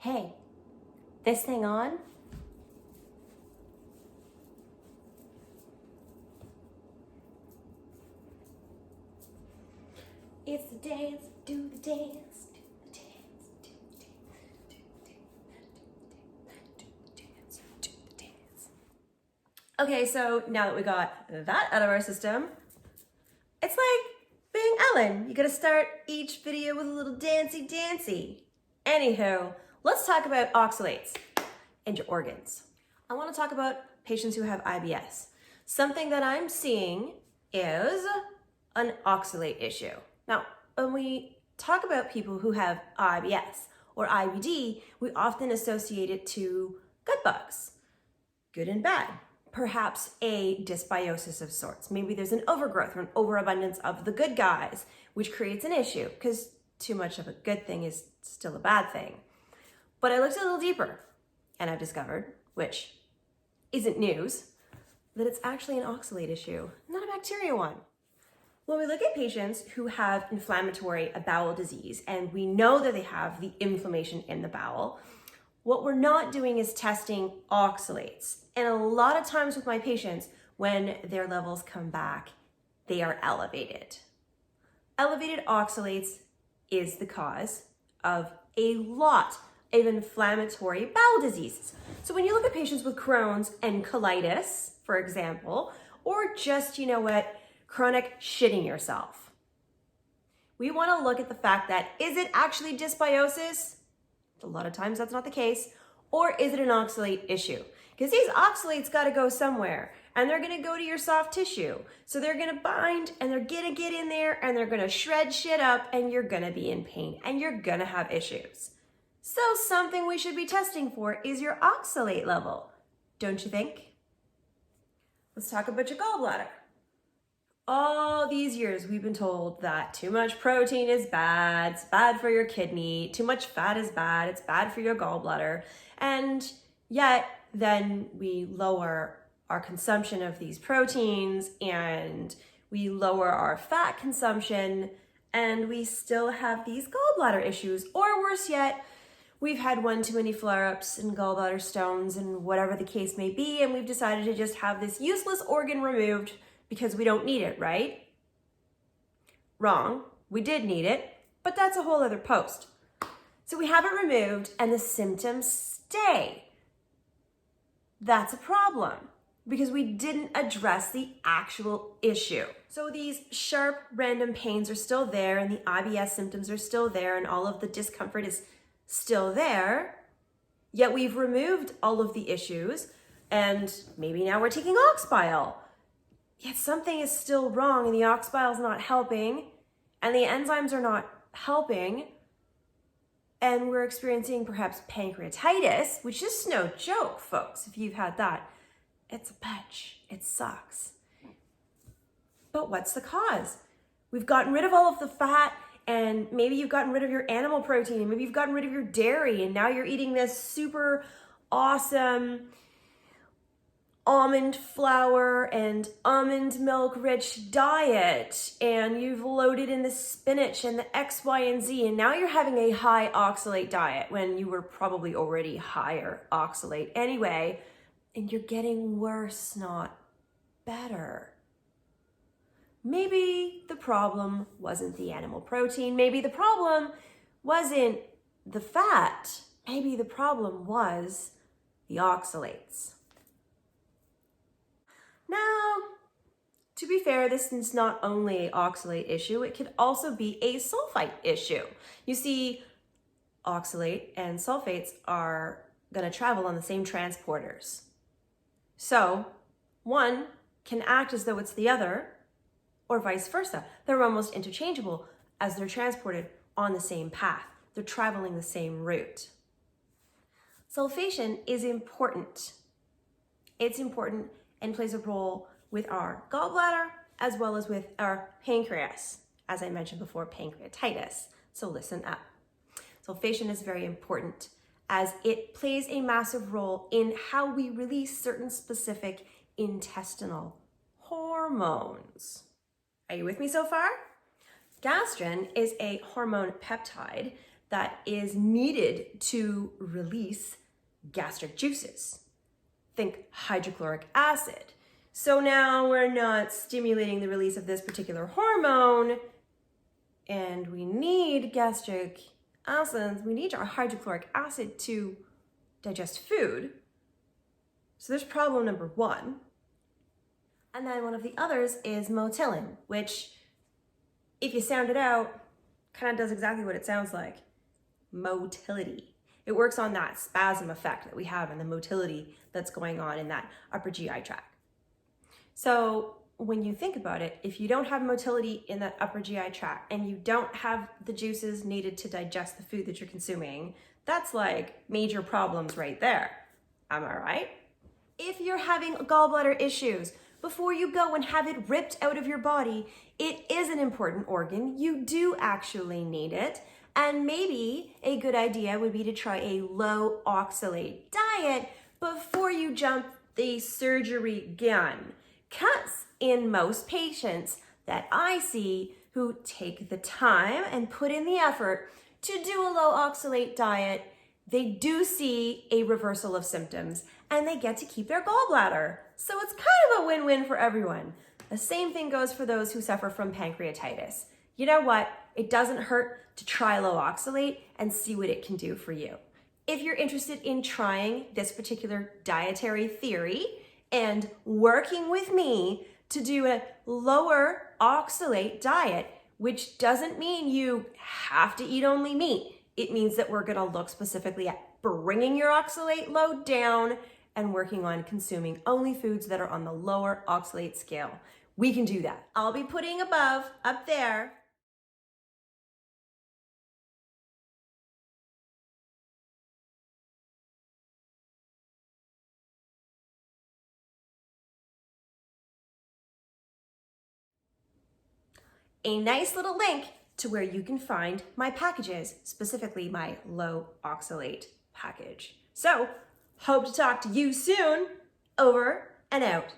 Hey, this thing on? It's the dance, do the dance, do the dance, do the dance, do the dance. Okay, so now that we got that out of our system, it's like being Ellen. You gotta start each video with a little dancey. Anywho, let's talk about oxalates and your organs. I wanna talk about patients who have IBS. Something that I'm seeing is an oxalate issue. Now, when we talk about people who have IBS or IBD, we often associate it to gut bugs, good and bad. Perhaps a dysbiosis of sorts. Maybe there's an overgrowth or an overabundance of the good guys, which creates an issue because too much of a good thing is still a bad thing. But I looked a little deeper and I've discovered, which isn't news, that it's actually an oxalate issue, not a bacteria one. When we look at patients who have inflammatory bowel disease and we know that they have the inflammation in the bowel, what we're not doing is testing oxalates. And a lot of times with my patients, when their levels come back, they are elevated. Elevated oxalates is the cause of a lot of inflammatory bowel diseases. So when you look at patients with Crohn's and colitis, for example, or just, chronic shitting yourself, we want to look at the fact that, is it actually dysbiosis? A lot of times that's not the case. Or is it an oxalate issue? Because these oxalates got to go somewhere and they're going to go to your soft tissue. So they're going to bind and they're going to get in there and they're going to shred shit up and you're going to be in pain and you're going to have issues. So something we should be testing for is your oxalate level, don't you think? Let's talk about your gallbladder. All these years we've been told that too much protein is bad, it's bad for your kidney, too much fat is bad, it's bad for your gallbladder. And yet then we lower our consumption of these proteins and we lower our fat consumption and we still have these gallbladder issues. Or worse yet, we've had one too many flare-ups and gallbladder stones and whatever the case may be, and we've decided to just have this useless organ removed because we don't need it, right? Wrong. We did need it, but that's a whole other post. So we have it removed and the symptoms stay. That's a problem because we didn't address the actual issue. So these sharp random pains are still there and the IBS symptoms are still there and all of the discomfort is still there, yet we've removed all of the issues and maybe now we're taking ox bile. Yet something is still wrong and the ox bile is not helping and the enzymes are not helping and we're experiencing perhaps pancreatitis, which is no joke, folks. If you've had that, it's a bitch. It sucks. But what's the cause? We've gotten rid of all of the fat and maybe you've gotten rid of your animal protein and maybe you've gotten rid of your dairy and now you're eating this super awesome almond flour and almond milk rich diet and you've loaded in the spinach and the X, Y, and Z and now you're having a high oxalate diet when you were probably already higher oxalate anyway and you're getting worse, not better. Maybe the problem wasn't the animal protein. Maybe the problem wasn't the fat. Maybe the problem was the oxalates. Now, to be fair, this is not only an oxalate issue, it could also be a sulfite issue. You see, oxalate and sulfates are going to travel on the same transporters. So, one can act as though it's the other, or vice versa. They're almost interchangeable as they're transported on the same path. They're traveling the same route. Sulfation is important. It's important and plays a role with our gallbladder as well as with our pancreas. As I mentioned before, pancreatitis. So listen up. Sulfation is very important as it plays a massive role in how we release certain specific intestinal hormones. Are you with me so far? Gastrin is a hormone peptide that is needed to release gastric juices. Think hydrochloric acid. So now we're not stimulating the release of this particular hormone, and we need gastric acids, we need our hydrochloric acid to digest food. So there's problem number one. And then one of the others is motilin, which, if you sound it out, kind of does exactly what it sounds like. Motility. It works on that spasm effect that we have and the motility that's going on in that upper GI tract. So when you think about it, if you don't have motility in that upper GI tract and you don't have the juices needed to digest the food that you're consuming, that's like major problems right there. Am I right? If you're having gallbladder issues, before you go and have it ripped out of your body, it is an important organ. You do actually need it. And maybe a good idea would be to try a low oxalate diet before you jump the surgery gun. Because in most patients that I see who take the time and put in the effort to do a low oxalate diet, they do see a reversal of symptoms and they get to keep their gallbladder. So it's kind of a win-win for everyone. The same thing goes for those who suffer from pancreatitis. You know what? It doesn't hurt to try low oxalate and see what it can do for you. If you're interested in trying this particular dietary theory and working with me to do a lower oxalate diet, which doesn't mean you have to eat only meat. It means that we're gonna look specifically at bringing your oxalate load down and working on consuming only foods that are on the lower oxalate scale. We can do that. I'll be putting above, up there, a nice little link to where you can find my packages, specifically my low oxalate package. So, hope to talk to you soon. Over and out.